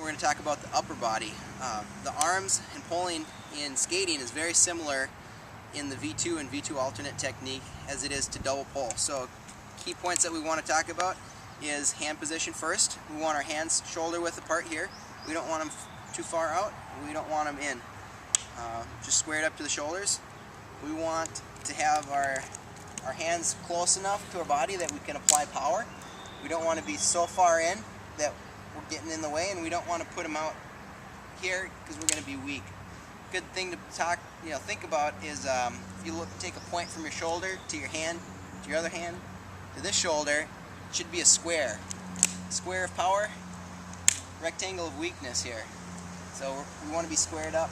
We're going to talk about the upper body. The arms and pulling in skating is very similar in the V2 and V2 alternate technique as it is to double pull. So key points that we want to talk about is hand position first. We want our hands shoulder width apart here. We don't want them too far out. We don't want them in. Just squared up to the shoulders. We want to have our hands close enough to our body that we can apply power. We don't want to be so far in that we're getting in the way, and we don't want to put them out here because we're going to be weak. Good thing to think about is if you take a point from your shoulder to your hand, to your other hand, to this shoulder, it should be a square. Square of power, rectangle of weakness here. So we want to be squared up.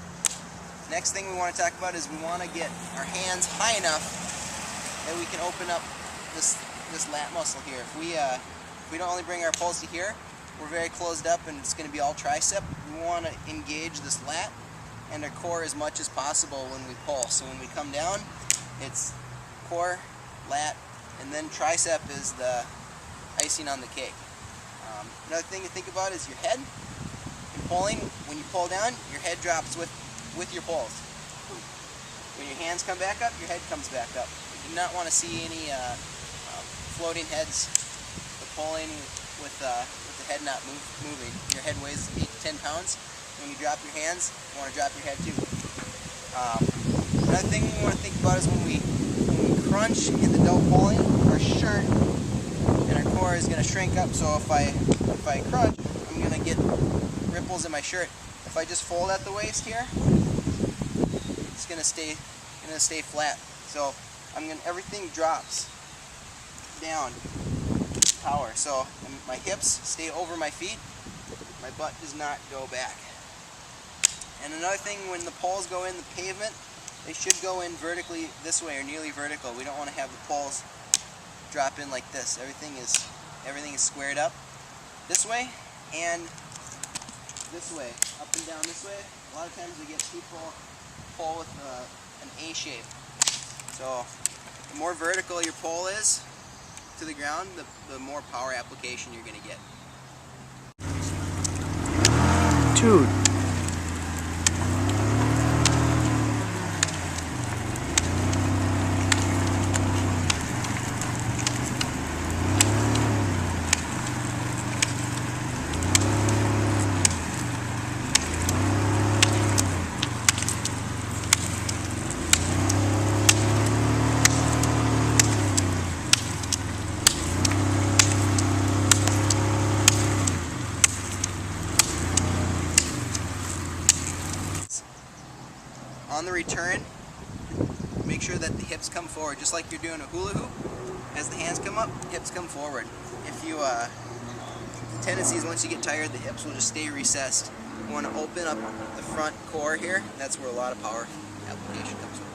Next thing we want to talk about is we want to get our hands high enough that we can open up this lat muscle here. If we don't only bring our pulls to here, we're very closed up and it's going to be all tricep. We want to engage this lat and our core as much as possible when we pull. So when we come down, it's core, lat, and then tricep is the icing on the cake. Another thing to think about is your head. In pulling, when you pull down, your head drops with your pulls. When your hands come back up, your head comes back up. You do not want to see any floating heads. The pulling with the head not moving. Your head weighs 8 to 10 pounds. When you drop your hands, you want to drop your head too. Another thing we want to think about is when we crunch in the double pulling, our shirt and our core is going to shrink up. So if I crunch, I'm going to get ripples in my shirt. If I just fold at the waist here, it's going to stay flat. So everything drops down. Power. So my hips stay over my feet. My butt does not go back. And another thing, when the poles go in the pavement, they should go in vertically this way or nearly vertical. We don't want to have the poles drop in like this. Everything is squared up this way and this way, up and down this way. A lot of times we get people pull with an A shape. So the more vertical your pole is to the ground, the more power application you're going to get. Dude. On the return, make sure that the hips come forward, just like you're doing a hula hoop. As the hands come up, hips come forward. If you, the tendency is once you get tired, the hips will just stay recessed. You want to open up the front core here. That's where a lot of power application comes from.